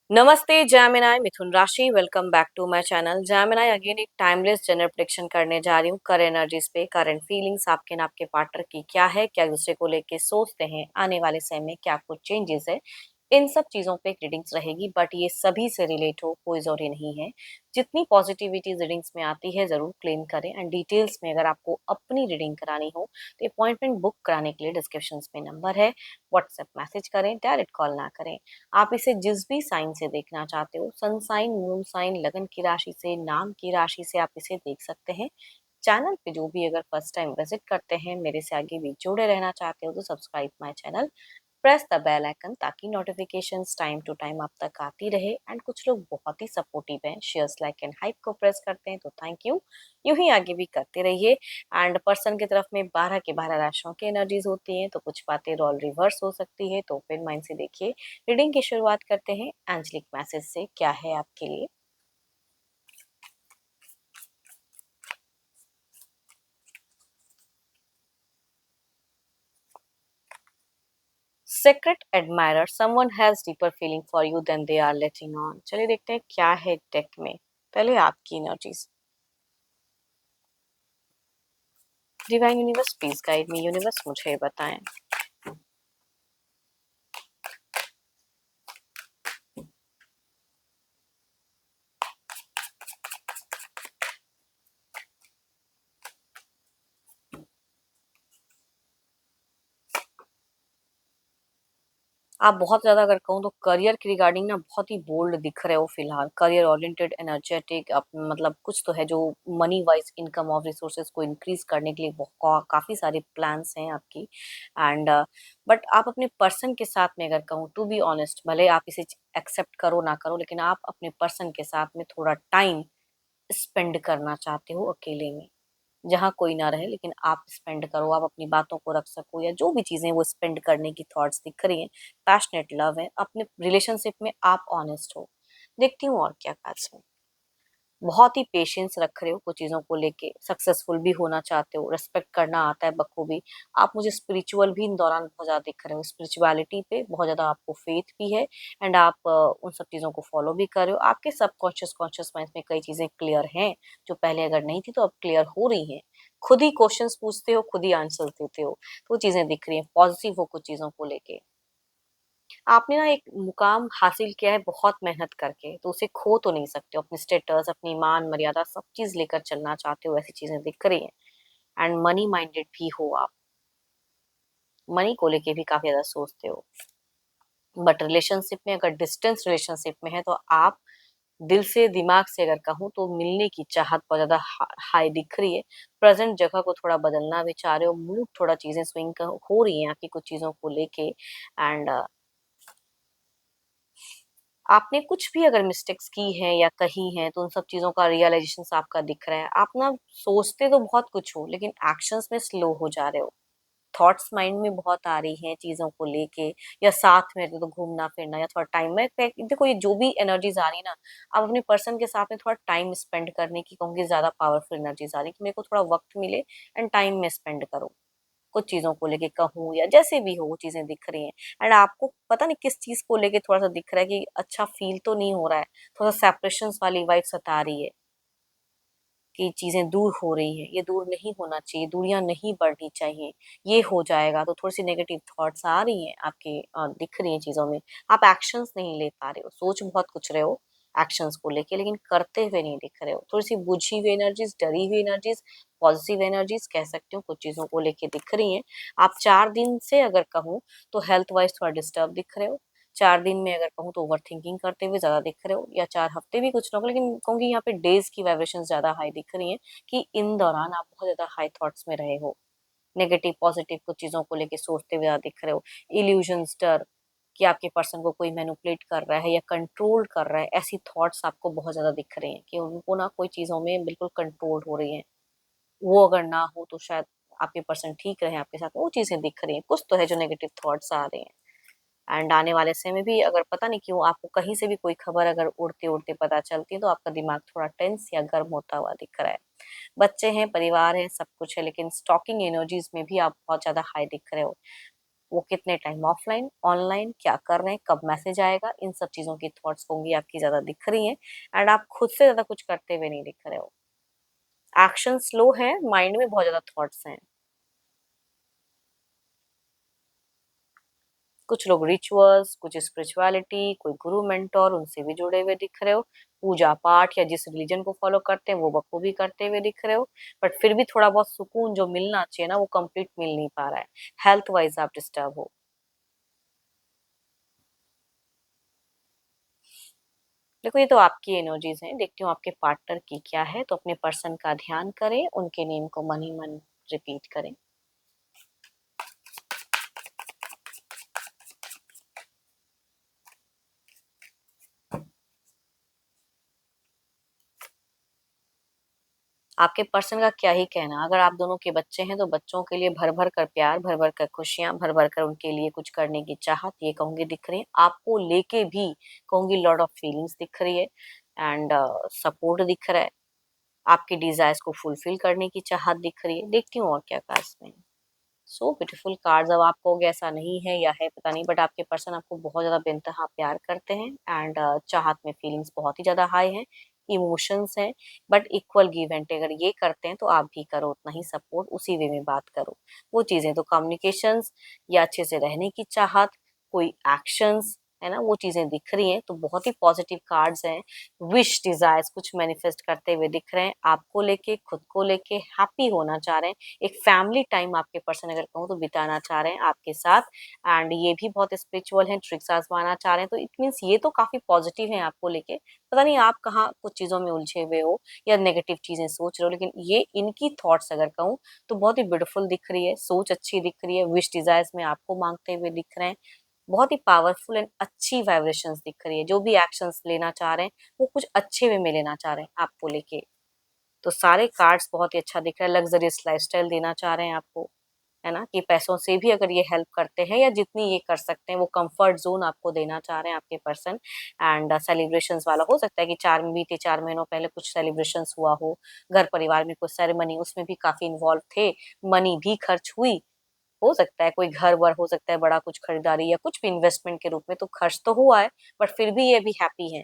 नमस्ते जैमिनाई मिथुन राशि welcome back to my channel Gemini. Again एक टाइमलेस जनरल प्रेडिक्शन करने जा रही हूँ। करंट एनर्जीज पे करंट फीलिंग्स आपके ना आपके पार्टनर की क्या है, क्या एक दूसरे को लेके सोचते हैं, आने वाले समय में क्या कुछ चेंजेस है, इन सब चीजों पे रीडिंग्स रहेगी। बट ये सभी से रिलेट हो कोई जरूरी नहीं है। जितनी पॉजिटिविटी रीडिंग्स में आती है जरूर क्लेम करें। एंड डिटेल्स में अगर आपको अपनी रीडिंग करानी हो तो अपॉइंटमेंट बुक कराने के लिए डिस्क्रिप्शन में नंबर है, व्हाट्सएप मैसेज करें, डायरेक्ट कॉल ना करें। आप इसे जिस भी साइन से देखना चाहते हो, सन साइन, मून साइन, लगन की राशि से, नाम की राशि से आप इसे देख सकते हैं। चैनल पे जो भी अगर फर्स्ट टाइम विजिट करते हैं, मेरे से आगे भी जुड़े रहना चाहते हो तो subscribe my channel, press the bell icon ताकि नोटिफिकेशंस टाइम टू टाइम आप तक आती रहे। एंड कुछ लोग बहुत ही सपोर्टिव हैं, शेयर्स लाइक एंड हाइप को प्रेस करते हैं, तो थैंक यू। यूं ही आगे भी करते रहिए। एंड पर्सन की तरफ में 12 के 12 राशियों की एनर्जीज होती हैं, तो कुछ बातें रोल रिवर्स हो सकती है, तो ओपन माइंड से देखिए। रीडिंग की शुरुआत करते हैं एंजलिक मैसेज से। क्या है आपके लिए? Secret admirer, someone has deeper feeling for you than they are letting on। चलिए देखते हैं क्या है डेक में। पहले आपकी energies. Divine universe please guide me. Universe मुझे बताएं। आप बहुत ज्यादा अगर कहूँ तो करियर के रिगार्डिंग ना बहुत ही बोल्ड दिख रहे हो फिलहाल। करियर ओरिएंटेड, एनर्जेटिक, मतलब कुछ तो है जो money wise income of resources को इंक्रीज करने के लिए काफी सारे प्लान्स हैं आपकी। एंड बट आप अपने पर्सन के साथ में अगर कहूँ टू बी ऑनेस्ट, भले आप इसे एक्सेप्ट करो ना करो, लेकिन आप अपने पर्सन के साथ में थोड़ा टाइम स्पेंड करना चाहते हो अकेले में, जहाँ कोई ना रहे लेकिन आप स्पेंड करो, आप अपनी बातों को रख सको, या जो भी चीजें वो स्पेंड करने की थॉट्स दिख रही हैं। पैशनेट लव है, अपने रिलेशनशिप में आप ऑनेस्ट हो। देखती हूँ और क्या खास में। बहुत ही पेशेंस रख रहे हो कुछ चीजों को लेके, सक्सेसफुल भी होना चाहते हो, रेस्पेक्ट करना आता है बखूबी। आप मुझे स्पिरिचुअल भी इन दौरान बहुत ज्यादा दिख रहे हो, स्पिरिचुअलिटी पे बहुत ज्यादा आपको फेथ भी है। एंड आप उन सब चीजों को फॉलो भी कर रहे हो। आपके सबकॉन्शियस कॉन्शियस माइंड में कई चीजें क्लियर हैं जो पहले अगर नहीं थी तो अब क्लियर हो रही हैं। खुद ही क्वेश्चंस पूछते हो, खुद ही आंसर देते हो, तो वो चीजें दिख रही हैं। पॉजिटिव हो कुछ चीजों को लेके। आपने ना एक मुकाम हासिल किया है बहुत मेहनत करके, तो उसे खो तो नहीं सकते हो। अपनी स्टेटस, अपनी मान मर्यादा सब चीज लेकर चलना चाहते हो, ऐसी चीजें दिख रही हैं। एंड मनी माइंडेड भी हो आप, मनी को लेके भी काफी ज्यादा सोचते हो। बट रिलेशनशिप में, अगर डिस्टेंस रिलेशनशिप में है, तो आप दिल से दिमाग से अगर कहूँ तो मिलने की चाहत बहुत ज्यादा हाई दिख रही है। प्रेजेंट जगह को थोड़ा बदलना भी चाह रहे हो, मूड थोड़ा चीजें स्विंग हो रही हैं आपकी कुछ चीजों को लेके। एंड आपने कुछ भी अगर मिस्टेक्स की हैं या कही हैं तो उन सब चीजों का रियलाइजेशन आपका दिख रहा है। आप ना सोचते तो बहुत कुछ हो लेकिन एक्शंस में स्लो हो जा रहे हो। थॉट्स माइंड में बहुत आ रही हैं चीजों को लेके, या साथ में रहते तो घूमना फिरना या थोड़ा टाइम में देखो, ये जो भी एनर्जीज आ रही है ना, आप अपने पर्सन के साथ में थोड़ा टाइम स्पेंड करने की कहूंगी, ज्यादा पावरफुल एनर्जीज आ रही है कि मेरे को थोड़ा वक्त मिले एंड टाइम में स्पेंड करो। कुछ चीजों को लेके कहूँ या जैसे भी हो, वो चीजें दिख रही हैं। एंड आपको पता नहीं किस चीज को लेके थोड़ा सा दिख रहा है कि अच्छा फील तो नहीं हो रहा है। थोड़ा सेपरेशन वाली वाइब सता रही है कि चीजें दूर हो रही हैं। ये दूर नहीं होना चाहिए, दूरियां नहीं बढ़नी चाहिए। ये हो जाएगा तो थोड़ी सी नेगेटिव थॉट्स आ रही हैं आपके, दिख रही हैं चीजों में। आप एक्शंस नहीं ले पा रहे हो, सोच बहुत कुछ रहे हो एक्शंस को लेके, लेकिन करते हुए नहीं दिख रहे हो। थोड़ी सी बुझी हुई एनर्जीज, डरी हुई एनर्जीज, पॉजिटिव एनर्जीज कह सकते हो, कुछ चीजों को लेके दिख रही हैं। आप 4 दिन से अगर कहूँ तो हेल्थ वाइज थोड़ा डिस्टर्ब दिख रहे हो। 4 दिन में अगर कहूँ तो ओवर थिंकिंग करते हुए ज्यादा दिख रहे हो, या 4 हफ्ते भी कुछ ना हो, लेकिन कहूँगी यहाँ पे डेज की वाइब्रेशन ज्यादा हाई दिख रही है कि इन दौरान आप बहुत ज्यादा हाई थॉट्स में रहे हो। नेगेटिव पॉजिटिव कुछ चीजों को लेके सोचते हुए ज्यादा दिख रहे हो। इल्यूजन्स, डर कि आपके पर्सन को कोई मैनिपुलेट कर रहा है या कंट्रोल कर रहा है, ऐसी थॉट्स आपको बहुत ज्यादा दिख रही हैं कि उनको ना कोई चीजों में बिल्कुल कंट्रोल हो रही है। वो अगर ना हो तो शायद आपके पर्सन ठीक रहे आपके साथ, वो चीजें दिख रही हैं। कुछ तो है जो नेगेटिव थॉट्स आ रहे हैं। एंड आने वाले समय में भी अगर पता नहीं क्यों आपको कहीं से भी कोई खबर अगर उड़ते उड़ते पता चलती है, तो आपका दिमाग थोड़ा टेंस या गर्म होता हुआ दिख रहा है। बच्चे हैं, परिवार है, सब कुछ है, लेकिन स्टॉकिंग एनर्जीज में भी आप बहुत ज्यादा हाई दिख रहे हो। वो कितने टाइम ऑफलाइन, ऑनलाइन, क्या कर रहे हैं, कब मैसेज आएगा, इन सब चीजों की थॉट्स होंगी आपकी ज्यादा दिख रही हैं। एंड आप खुद से ज्यादा कुछ करते हुए नहीं दिख रहे हो। एक्शन स्लो है, माइंड में बहुत ज्यादा थॉट्स हैं। कुछ लोग रिचुअल्स, कुछ स्पिरिचुअलिटी, कोई गुरु मेंटोर, उनसे भी जुड़े हुए दिख रहे हो। पूजा पाठ या जिस रिलीजन को फॉलो करते हैं वो बखूबी करते हुए दिख रहे हो। बट फिर भी थोड़ा बहुत सुकून जो मिलना चाहिए ना, वो कंप्लीट मिल नहीं पा रहा है। हेल्थ वाइज आप डिस्टर्ब हो। देखो, ये तो आपकी एनर्जीज हैं, देखती हूँ आपके पार्टनर की क्या है। तो अपने पर्सन का ध्यान करें, उनके नेम को मन ही मन रिपीट करें। आपके पर्सन का क्या ही कहना। अगर आप दोनों के बच्चे हैं तो बच्चों के लिए भर भर कर प्यार, भर भर कर खुशियां, भर भर कर उनके लिए कुछ करने की चाहत, ये कहूंगी दिख रही है। आपको लेके भी कहूंगी लॉट ऑफ फीलिंग्स दिख रही है। एंड सपोर्ट दिख रहा है। आपके डिजायर्स को फुलफिल करने की चाहत दिख रही है। देखती हूँ और क्या कार्ड्स में। So beautiful cards. अब आप कहोगे ऐसा नहीं है या है पता नहीं, बट आपके पर्सन आपको बहुत ज्यादा बेइंतहा प्यार करते हैं। एंड चाहत में फीलिंग्स बहुत ही ज्यादा हाई हैं। इमोशंस हैं। But equal give and take अगर ये करते हैं तो आप भी करो उतना ही सपोर्ट, उसी वे में बात करो। वो चीजें तो कम्युनिकेशंस या अच्छे से रहने की चाहत, कोई एक्शंस, है ना, वो चीजें दिख रही हैं। तो बहुत ही पॉजिटिव कार्ड्स हैं। विश डिजायर्स कुछ मैनिफेस्ट करते हुए दिख रहे हैं। आपको लेके, खुद को लेके हैप्पी होना चाह रहे हैं। एक फैमिली टाइम आपके पर्सन अगर कहूँ तो बिताना चाह रहे हैं आपके साथ। एंड ये भी बहुत स्पिरिचुअल है, ट्रिक्स आजमाना चाह रहे हैं। तो इट मीन्स ये तो काफी पॉजिटिव है आपको लेके। पता नहीं आप कहाँ कुछ चीजों में उलझे हुए हो या नेगेटिव चीजें सोच रहे हो, लेकिन ये इनकी थॉट्स अगर कहूँ तो बहुत ही ब्यूटीफुल दिख रही है। सोच अच्छी दिख रही है। विश डिजायर्स में आपको मांगते हुए दिख रहे हैं। बहुत ही पावरफुल एंड अच्छी वाइब्रेशंस दिख रही है। जो भी एक्शंस लेना चाह रहे हैं वो कुछ अच्छे वे में लेना चाह रहे हैं आपको लेके। तो सारे कार्ड्स बहुत ही अच्छा दिख रहा है। लग्जरियस लाइफस्टाइल देना चाह रहे हैं आपको, है ना, कि पैसों से भी अगर ये हेल्प करते हैं या जितनी ये कर सकते हैं वो कंफर्ट जोन आपको देना चाह रहे हैं आपके पर्सन। एंड सेलिब्रेशंस वाला हो सकता है कि बीते 4 महीनों पहले कुछ सेलिब्रेशंस हुआ हो, घर परिवार में कुछ सेरेमनी, उसमें भी काफी इन्वॉल्व थे। मनी भी खर्च हुई। हो सकता है कोई घर वर, हो सकता है बड़ा कुछ खरीदारी या कुछ भी इन्वेस्टमेंट के रूप में, तो खर्च तो हुआ है। बट फिर भी ये भी हैप्पी है।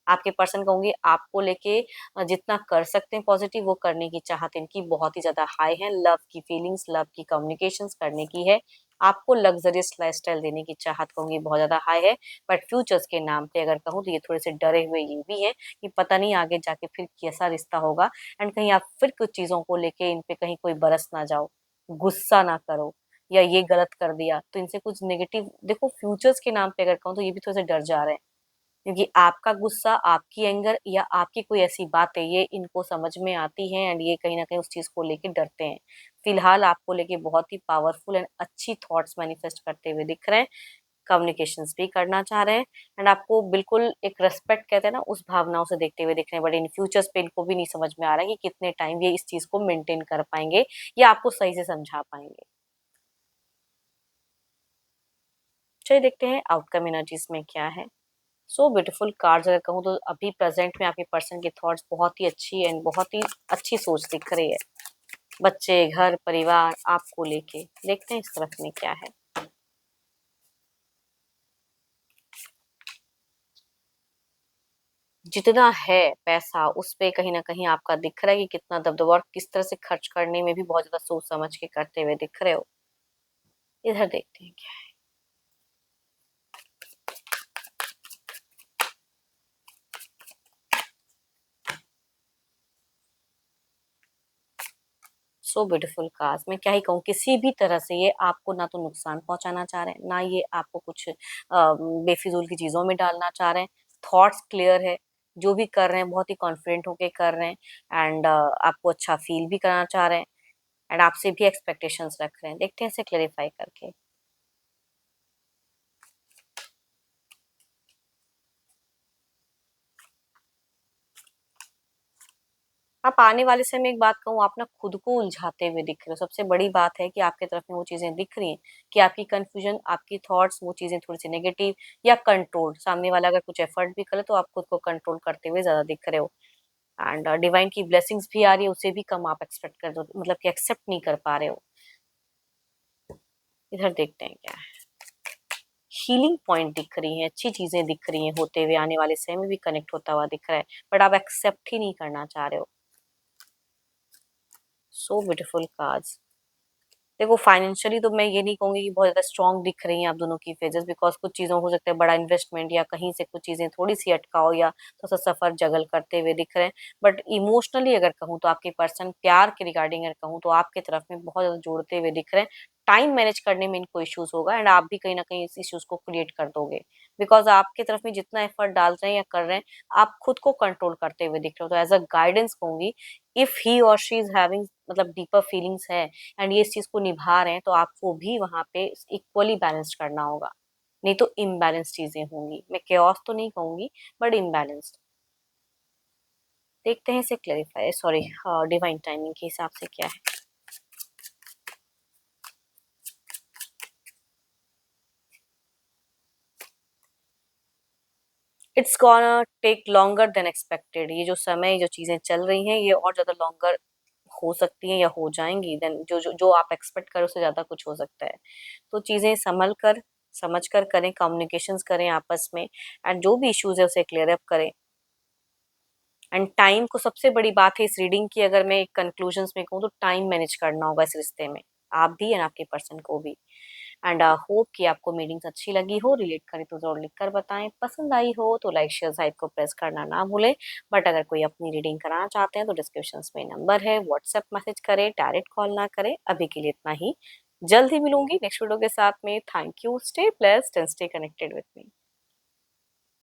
आपके पर्सन कहूंगी आपको लेके जितना कर सकते हैं पॉजिटिव वो करने की चाहत इनकी बहुत ही ज्यादा हाई है। लव की फीलिंग्स, लव की कम्युनिकेशंस करने की है। आपको लग्जरियस लाइफस्टाइल देने की चाहत कहूंगी बहुत ज्यादा हाई है। बट फ्यूचर्स के नाम पे अगर कहूँ तो ये थोड़े से डरे हुए ये भी है कि पता नहीं आगे जाके फिर कैसा रिश्ता होगा। एंड कहीं आप फिर कुछ चीजों को लेके इन पे कहीं कोई बरस ना जाओ, गुस्सा ना करो, या ये गलत कर दिया तो इनसे कुछ नेगेटिव। देखो, फ्यूचर्स के नाम पे अगर कहूँ तो ये भी थोड़े से डर जा रहे हैं, क्योंकि आपका गुस्सा, आपकी एंगर या आपकी कोई ऐसी बातें ये इनको समझ में आती हैं। एंड ये कहीं ना कहीं उस चीज को लेके डरते हैं। फिलहाल आपको लेके बहुत ही पावरफुल एंड अच्छी थॉट्स मैनिफेस्ट करते हुए दिख रहे हैं। कम्युनिकेशंस भी करना चाह रहे हैं। एंड आपको बिल्कुल एक रेस्पेक्ट कहते हैं ना, उस भावनाओं से देखते हुए दिख रहे हैं। बट इन फ्यूचर्स पे इनको भी नहीं समझ में आ रहा है कि कितने टाइम ये इस चीज को मेंटेन कर पाएंगे या आपको सही से समझा पाएंगे। चलिए देखते हैं आउटकम एनर्जीज में क्या है। सो ब्यूटीफुल कार्ड्स अगर कहूँ तो अभी प्रेजेंट में आपके पर्सन की थॉट्स बहुत ही अच्छी एंड बहुत ही अच्छी सोच दिख रही है। बच्चे, घर परिवार, आपको लेके देखते हैं इस तरफ में क्या है। जितना है पैसा उस पे कहीं ना कहीं आपका दिख रहा है कि कितना दबदबा और किस तरह से खर्च करने में भी बहुत ज्यादा सोच समझ के करते हुए दिख रहे हो। इधर देखते हैं क्या। So beautiful cars. मैं क्या ही कहूँ, किसी भी तरह से ये आपको ना तो नुकसान पहुंचाना चाह रहे हैं, ना ये आपको कुछ बेफिजूल की चीजों में डालना चाह रहे हैं। थॉट्स क्लियर है। जो भी कर रहे हैं बहुत ही कॉन्फिडेंट होके कर रहे हैं। एंड आपको अच्छा फील भी कराना चाह रहे हैं। एंड आपसे भी एक्सपेक्टेशंस रख रहे हैं। देखते हैं इसे क्लेरिफाई करके। आप आने वाले समय में एक बात कहूँ, आप ना खुद को उलझाते हुए दिख रहे हो। सबसे बड़ी बात है कि आपकी तरफ में वो चीजें दिख रही हैं कि आपकी कंफ्यूजन, आपकी थॉट्स, वो चीजें थोड़ी सी नेगेटिव या कंट्रोल। सामने वाला अगर कुछ एफर्ट भी करे तो आप खुद को कंट्रोल करते हुए ज्यादा दिख रहे हो। एंड डिवाइन की ब्लेसिंग्स भी आ रही है, उसे भी कम आप एक्सपेक्ट कर दो, मतलब कि एक्सेप्ट नहीं कर पा रहे हो। इधर देखते हैं क्या है। हीलिंग पॉइंट दिख रही हैं, अच्छी चीजें दिख रही हैं होते हुए, आने वाले समय में भी कनेक्ट होता हुआ दिख रहा है, बट आप एक्सेप्ट ही नहीं करना चाह रहे हो। So beautiful cards. देखो फाइनेंशियली तो मैं ये नहीं कहूंगी कि बहुत ज्यादा स्ट्रांग दिख रही हैं आप दोनों की फेजेस, बिकॉज कुछ चीजों हो सकता है बड़ा इन्वेस्टमेंट या कहीं से कुछ चीजें थोड़ी सी अटकाओ या थोड़ा सा सफर जगल करते हुए दिख रहे हैं। बट इमोशनली अगर कहूँ तो आपके पर्सन प्यार के रिगार्डिंग अगर कहूँ तो आपके तरफ में बहुत ज्यादा जोड़ते हुए दिख रहे हैं। टाइम मैनेज करने में इनको इश्यूज होगा एंड आप भी कहीं ना कहीं इस इश्यूज को क्रिएट कर दोगे, बिकॉज आपके तरफ में जितना एफर्ट डाल रहे हैं या कर रहे हैं आप खुद को कंट्रोल करते हुए दिख रहे हो। तो एज अ गाइडेंस कहूंगी, इफ ही और शी इज हैविंग मतलब डीपर फीलिंग्स है एंड ये इस चीज को निभा रहे हैं, तो आपको भी वहां पे इक्वली बैलेंस करना होगा, नहीं तो इम्बैलेंस चीजें होंगी। मैं केओस तो नहीं कहूंगी, बट इम्बैलेंस्ड। देखते हैं इसे क्लेरिफाई, सॉरी, डिवाइन टाइमिंग के हिसाब से क्या है। It's gonna take longer than expected. ये जो समय, जो चीजें चल रही हैं, ये और ज्यादा लॉन्गर हो सकती हैं या हो जाएंगी देन जो आप एक्सपेक्ट करो उससे ज्यादा कुछ हो सकता है। तो चीजें संभल कर समझ कर करें, कम्युनिकेशंस करें आपस में, एंड जो भी इश्यूज है उसे क्लियर अप करें। एंड टाइम को सबसे बड़ी बात है इस रीडिंग की, अगर मैं कंक्लूजन्स में कहूँ तो टाइम मैनेज करना होगा इस रिश्ते में, आप भी एंड आपके पर्सन को भी। एंड होप कि आपको मीटिंग्स अच्छी लगी हो, रिलेट करें तो जरूर लिख कर बताएं, पसंद आई हो तो लाइक शेयर साइट को प्रेस करना ना भूलें। बट अगर कोई अपनी रीडिंग कराना चाहते हैं तो डिस्क्रिप्शन में नंबर है, व्हाट्सएप मैसेज करें, डायरेक्ट कॉल ना करें। अभी के लिए इतना ही, जल्द ही मिलूंगी नेक्स्ट वीडियो के साथ में। Thank you, stay blessed and stay connected with me.